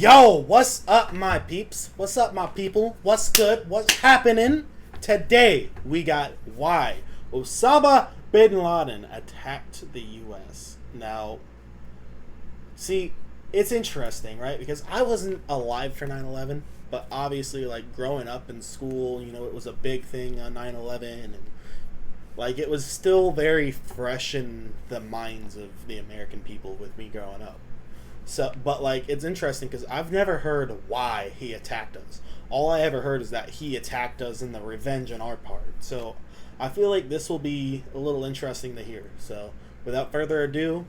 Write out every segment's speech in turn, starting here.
Yo, what's up, my peeps? What's up, my people? What's good? What's happening? Today, we got why Osama bin Laden attacked the U.S. Now, see, it's interesting, right? Because I wasn't alive for 9/11, but obviously, like, growing up in school, you know, it was a big thing on 9/11, and, like, it was still very fresh in the minds of the American people with me growing up. So, but like, it's interesting because I've never heard why he attacked us. All I ever heard is that he attacked us in the revenge on our part. So, I feel like this will be a little interesting to hear. So, without further ado,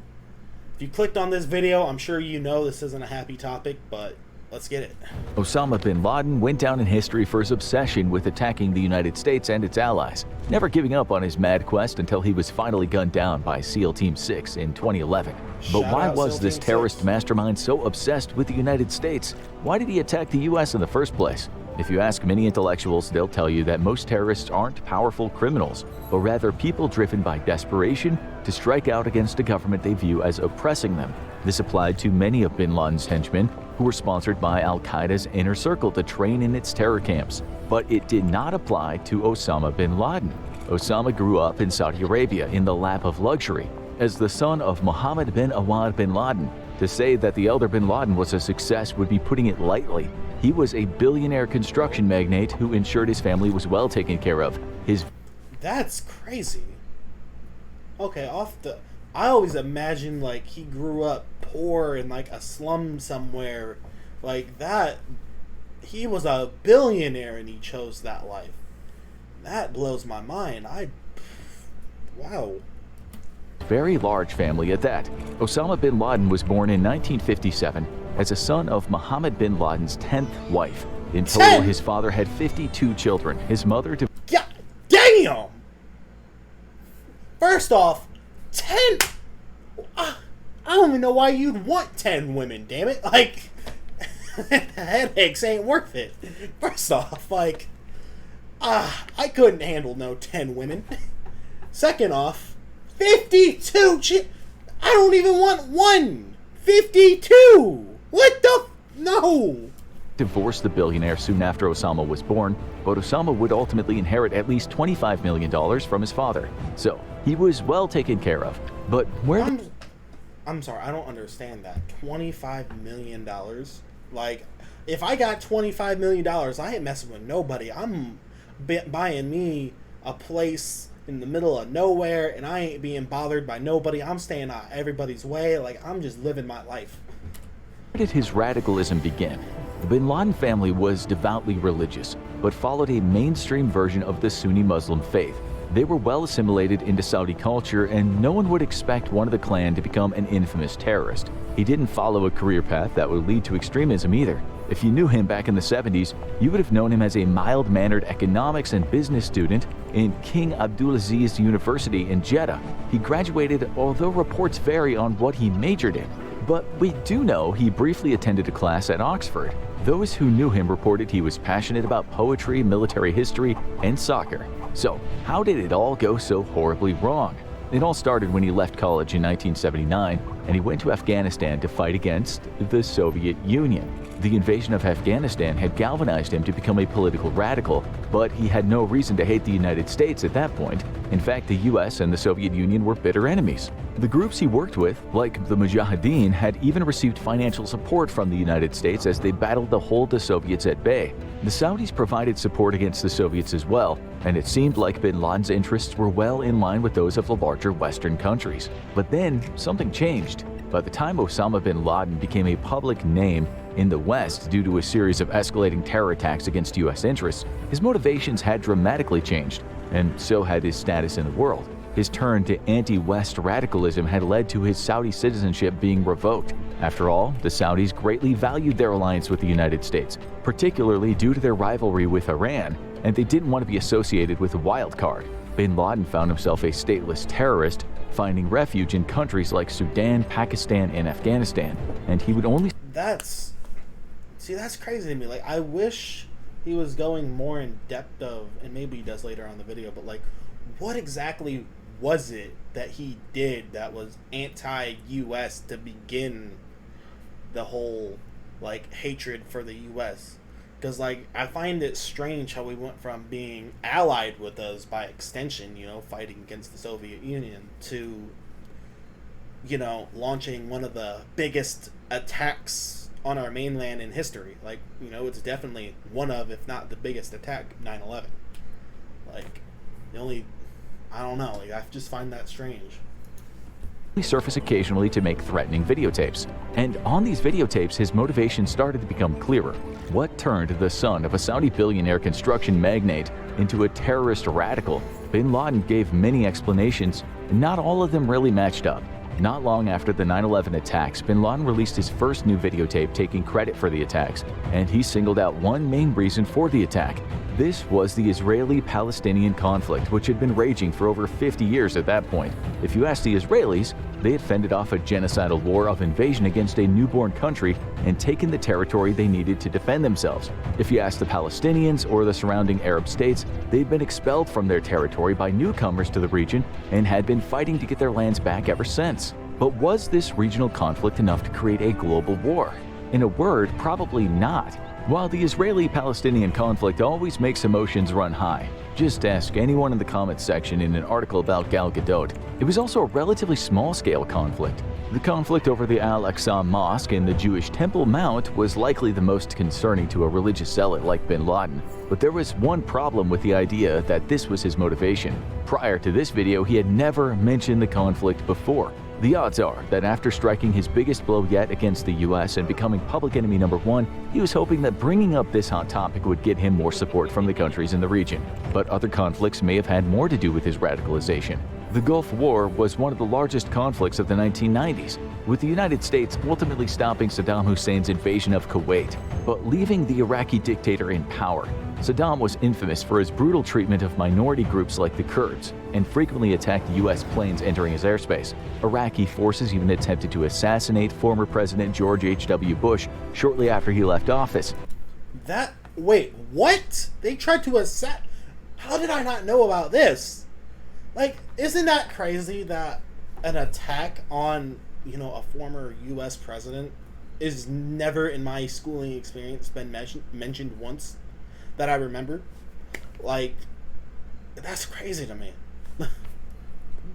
if you clicked on this video, I'm sure you know this isn't a happy topic, but let's get it. Osama bin Laden went down in history for his obsession with attacking the United States and its allies, never giving up on his mad quest until he was finally gunned down by SEAL Team 6 in 2011. But why was this terrorist mastermind so obsessed with the United States? Why did he attack the US in the first place? If you ask many intellectuals, they'll tell you that most terrorists aren't powerful criminals, but rather people driven by desperation to strike out against a government they view as oppressing them. This applied to many of bin Laden's henchmen, who were sponsored by al-Qaeda's inner circle to train in its terror camps. But it did not apply to Osama bin Laden. Osama grew up in Saudi Arabia in the lap of luxury. As the son of Mohammed bin Awad bin Laden, to say that the elder bin Laden was a success would be putting it lightly. He was a billionaire construction magnate who ensured his family was well taken care of. That's crazy. Okay, I always imagined, like, he grew up poor in, like, a slum somewhere. Like, that. He was a billionaire and he chose that life. That blows my mind. Wow. Very large family at that. Osama bin Laden was born in 1957 as a son of Mohammed bin Laden's 10th wife. In total, his father had 52 children. His mother... Yeah, damn! First off, 10... I don't even know why you'd want 10 women, damn it. Like, headaches ain't worth it. First off, like, I couldn't handle no 10 women. Second off, 52 I don't even want one. 52! What the no! Divorced the billionaire soon after Osama was born, but Osama would ultimately inherit at least $25 million from his father. So, he was well taken care of. But where... I'm sorry, I don't understand that. $25 million? Like, if I got $25 million, I ain't messing with nobody. I'm buying me a place in the middle of nowhere, and I ain't being bothered by nobody. I'm staying out everybody's way. Like, I'm just living my life. Where did his radicalism begin? The bin Laden family was devoutly religious, but followed a mainstream version of the Sunni Muslim faith. They were well assimilated into Saudi culture, and no one would expect one of the clan to become an infamous terrorist. He didn't follow a career path that would lead to extremism either. If you knew him back in the 70s, you would have known him as a mild-mannered economics and business student in King Abdulaziz University in Jeddah. He graduated, although reports vary on what he majored in. But we do know he briefly attended a class at Oxford. Those who knew him reported he was passionate about poetry, military history, and soccer. So, how did it all go so horribly wrong? It all started when he left college in 1979, and he went to Afghanistan to fight against the Soviet Union. The invasion of Afghanistan had galvanized him to become a political radical, but he had no reason to hate the United States at that point. In fact, the US and the Soviet Union were bitter enemies. The groups he worked with, like the Mujahideen, had even received financial support from the United States as they battled to hold the Soviets at bay. The Saudis provided support against the Soviets as well, and it seemed like bin Laden's interests were well in line with those of the larger Western countries. But then, something changed. By the time Osama bin Laden became a public name in the West due to a series of escalating terror attacks against US interests, his motivations had dramatically changed, and so had his status in the world. His turn to anti-West radicalism had led to his Saudi citizenship being revoked. After all, the Saudis greatly valued their alliance with the United States, particularly due to their rivalry with Iran, and they didn't want to be associated with a wild card. Bin Laden found himself a stateless terrorist, finding refuge in countries like Sudan, Pakistan, and Afghanistan, and he would only... That's crazy to me. Like, I wish he was going more in depth of, and maybe he does later on in the video, but like, what exactly was it that he did that was anti-US to begin the whole like hatred for the U.S. Because like I find it strange how we went from being allied with us by extension, fighting against the Soviet Union, to launching one of the biggest attacks on our mainland in history. Like, it's definitely one of, if not the biggest attack, 9/11. Like, I don't know, like, I just find that strange. Surface occasionally to make threatening videotapes. And on these videotapes, his motivation started to become clearer. What turned the son of a Saudi billionaire construction magnate into a terrorist radical? Bin Laden gave many explanations, and not all of them really matched up. Not long after the 9/11 attacks, Bin Laden released his first new videotape taking credit for the attacks, and he singled out one main reason for the attack. This was the Israeli-Palestinian conflict, which had been raging for over 50 years at that point. If you ask the Israelis, they had fended off a genocidal war of invasion against a newborn country and taken the territory they needed to defend themselves. If you ask the Palestinians or the surrounding Arab states, they'd been expelled from their territory by newcomers to the region and had been fighting to get their lands back ever since. But was this regional conflict enough to create a global war? In a word, probably not. While the Israeli-Palestinian conflict always makes emotions run high, just ask anyone in the comments section in an article about Gal Gadot. It was also a relatively small-scale conflict. The conflict over the Al-Aqsa Mosque and the Jewish Temple Mount was likely the most concerning to a religious zealot like bin Laden. But there was one problem with the idea that this was his motivation. Prior to this video, he had never mentioned the conflict before. The odds are that after striking his biggest blow yet against the US and becoming public enemy #1, he was hoping that bringing up this hot topic would get him more support from the countries in the region. But other conflicts may have had more to do with his radicalization. The Gulf War was one of the largest conflicts of the 1990s, with the United States ultimately stopping Saddam Hussein's invasion of Kuwait, but leaving the Iraqi dictator in power. Saddam was infamous for his brutal treatment of minority groups like the Kurds, and frequently attacked U.S. planes entering his airspace. Iraqi forces even attempted to assassinate former President George H.W. Bush shortly after he left office. Wait, what? They tried to assassinate? How did I not know about this? Like, isn't that crazy that an attack on, a former U.S. president is never in my schooling experience been mentioned once that I remember? Like, that's crazy to me.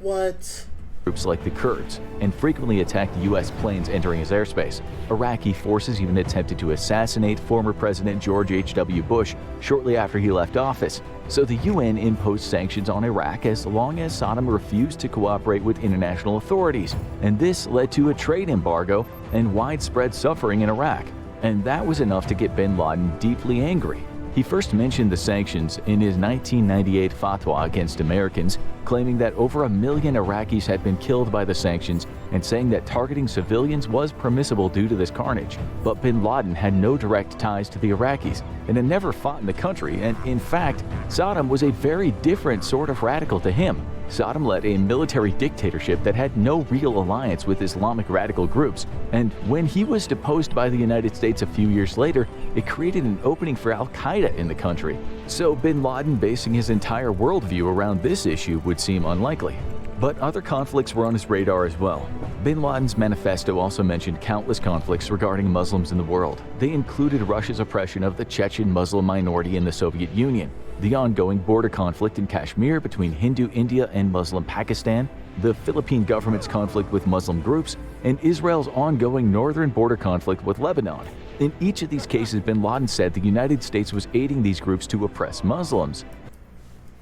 What? Groups like the Kurds, and frequently attacked U.S. planes entering his airspace. Iraqi forces even attempted to assassinate former President George H.W. Bush shortly after he left office. So the UN imposed sanctions on Iraq as long as Saddam refused to cooperate with international authorities, and this led to a trade embargo and widespread suffering in Iraq. And that was enough to get bin Laden deeply angry. He first mentioned the sanctions in his 1998 fatwa against Americans, claiming that over 1 million Iraqis had been killed by the sanctions and saying that targeting civilians was permissible due to this carnage. But bin Laden had no direct ties to the Iraqis and had never fought in the country, and in fact, Saddam was a very different sort of radical to him. Saddam led a military dictatorship that had no real alliance with Islamic radical groups, and when he was deposed by the United States a few years later, it created an opening for Al-Qaeda in the country. So bin Laden basing his entire worldview around this issue would seem unlikely. But other conflicts were on his radar as well. Bin Laden's manifesto also mentioned countless conflicts regarding Muslims in the world. They included Russia's oppression of the Chechen Muslim minority in the Soviet Union, the ongoing border conflict in Kashmir between Hindu India and Muslim Pakistan, the Philippine government's conflict with Muslim groups, and Israel's ongoing northern border conflict with Lebanon. In each of these cases, bin Laden said the United States was aiding these groups to oppress Muslims.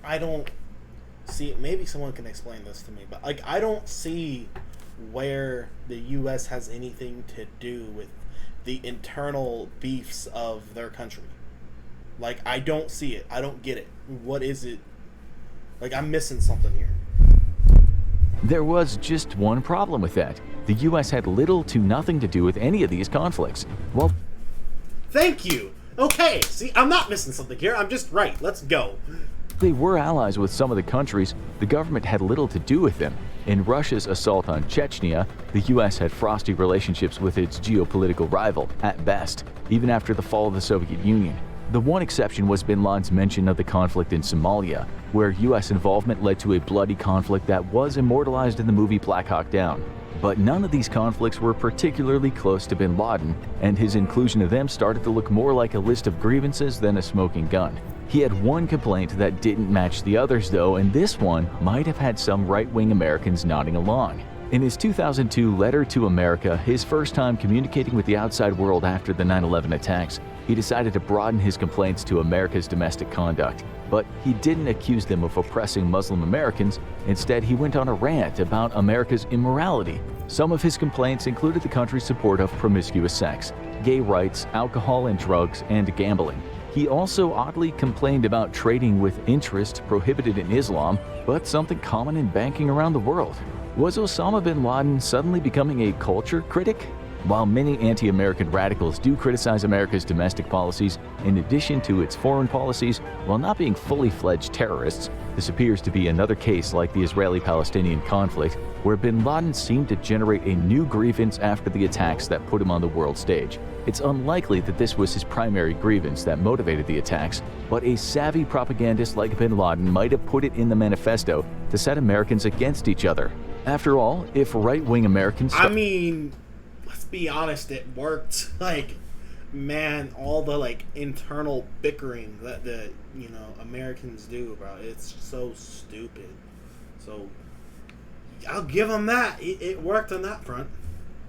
I don't see, maybe someone can explain this to me, but I don't see where the U.S. has anything to do with the internal beefs of their country. I don't see it. I don't get it. What is it? I'm missing something here. There was just one problem with that. The U.S. had little to nothing to do with any of these conflicts. Well, thank you. Okay, see, I'm not missing something here. I'm just right. Let's go. They were allies with some of the countries. The government had little to do with them. In Russia's assault on Chechnya, the U.S. had frosty relationships with its geopolitical rival, at best, even after the fall of the Soviet Union. The one exception was bin Laden's mention of the conflict in Somalia, where U.S. involvement led to a bloody conflict that was immortalized in the movie Black Hawk Down. But none of these conflicts were particularly close to bin Laden, and his inclusion of them started to look more like a list of grievances than a smoking gun. He had one complaint that didn't match the others though, and this one might have had some right-wing Americans nodding along. In his 2002 letter to America, his first time communicating with the outside world after the 9/11 attacks, he decided to broaden his complaints to America's domestic conduct. But he didn't accuse them of oppressing Muslim Americans. Instead, he went on a rant about America's immorality. Some of his complaints included the country's support of promiscuous sex, gay rights, alcohol and drugs, and gambling. He also oddly complained about trading with interest prohibited in Islam, but something common in banking around the world. Was Osama bin Laden suddenly becoming a culture critic? While many anti-American radicals do criticize America's domestic policies in addition to its foreign policies, while not being fully fledged terrorists, this appears to be another case like the Israeli-Palestinian conflict, where bin Laden seemed to generate a new grievance after the attacks that put him on the world stage. It's unlikely that this was his primary grievance that motivated the attacks, but a savvy propagandist like bin Laden might have put it in the manifesto to set Americans against each other. After all, if right-wing Americans... I mean, let's be honest, it worked. Like, man, all the, like, internal bickering that the, Americans do, bro, it's so stupid. So, I'll give them that. It worked on that front.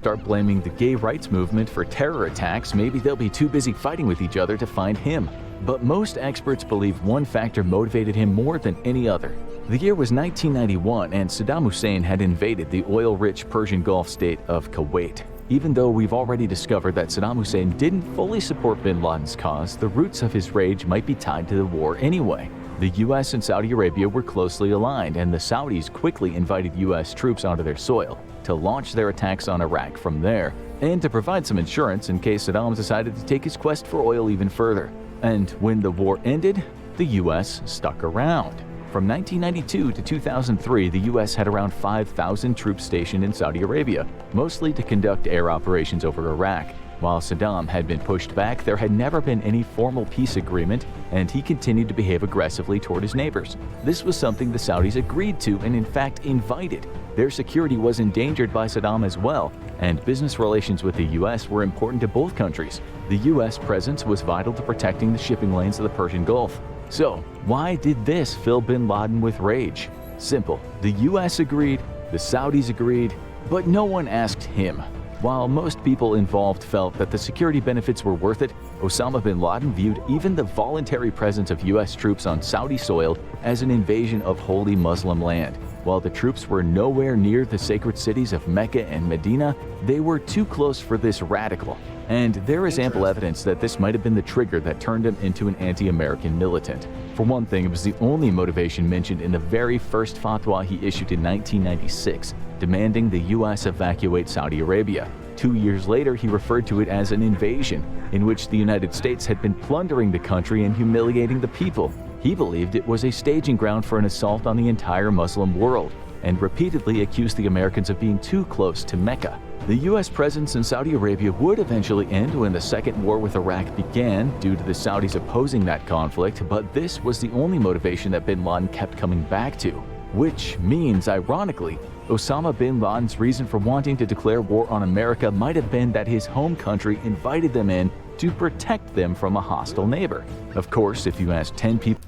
Start blaming the gay rights movement for terror attacks, maybe they'll be too busy fighting with each other to find him. But most experts believe one factor motivated him more than any other. The year was 1991, and Saddam Hussein had invaded the oil-rich Persian Gulf state of Kuwait. Even though we've already discovered that Saddam Hussein didn't fully support bin Laden's cause, the roots of his rage might be tied to the war anyway. The US and Saudi Arabia were closely aligned, and the Saudis quickly invited US troops onto their soil to launch their attacks on Iraq from there, and to provide some insurance in case Saddam decided to take his quest for oil even further. And when the war ended, the US stuck around. From 1992 to 2003, the US had around 5,000 troops stationed in Saudi Arabia, mostly to conduct air operations over Iraq. While Saddam had been pushed back, there had never been any formal peace agreement, and he continued to behave aggressively toward his neighbors. This was something the Saudis agreed to and in fact invited. Their security was endangered by Saddam as well, and business relations with the US were important to both countries. The US presence was vital to protecting the shipping lanes of the Persian Gulf. So, why did this fill bin Laden with rage? Simple. The US agreed, the Saudis agreed, but no one asked him. While most people involved felt that the security benefits were worth it, Osama bin Laden viewed even the voluntary presence of US troops on Saudi soil as an invasion of holy Muslim land. While the troops were nowhere near the sacred cities of Mecca and Medina, they were too close for this radical. And there is ample evidence that this might have been the trigger that turned him into an anti-American militant. For one thing, it was the only motivation mentioned in the very first fatwa he issued in 1996, demanding the US evacuate Saudi Arabia. 2 years later, he referred to it as an invasion, in which the United States had been plundering the country and humiliating the people. He believed it was a staging ground for an assault on the entire Muslim world, and repeatedly accused the Americans of being too close to Mecca. The US presence in Saudi Arabia would eventually end when the Second War with Iraq began due to the Saudis opposing that conflict, but this was the only motivation that bin Laden kept coming back to. Which means, ironically, Osama bin Laden's reason for wanting to declare war on America might have been that his home country invited them in to protect them from a hostile neighbor. Of course, if you ask 10 people...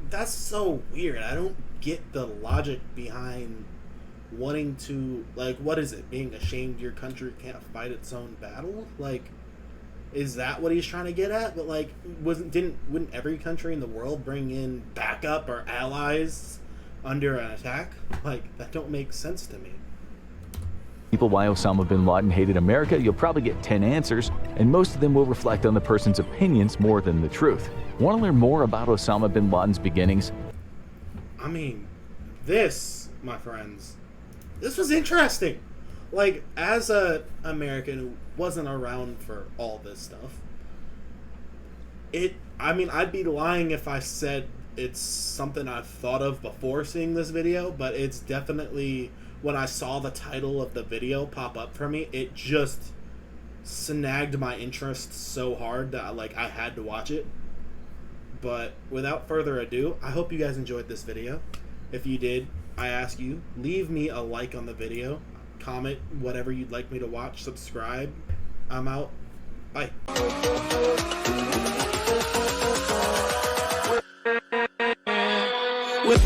That's so weird. I don't get the logic behind wanting to, like, what is it? Being ashamed your country can't fight its own battle? Like, is that what he's trying to get at? But, like, wouldn't every country in the world bring in backup or allies under an attack? Like, that don't make sense to me. People why Osama bin Laden hated America, you'll probably get 10 answers, and most of them will reflect on the person's opinions more than the truth. Want to learn more about Osama bin Laden's beginnings? I mean, this, my friends, this was interesting. Like, as a American who wasn't around for all this stuff, I'd be lying if I said it's something I've thought of before seeing this video, but it's definitely, when I saw the title of the video pop up for me, it just snagged my interest so hard that I had to watch it. But without further ado, I hope you guys enjoyed this video. If you did, I ask you, leave me a like on the video, comment whatever you'd like me to watch, subscribe. I'm out. Bye. With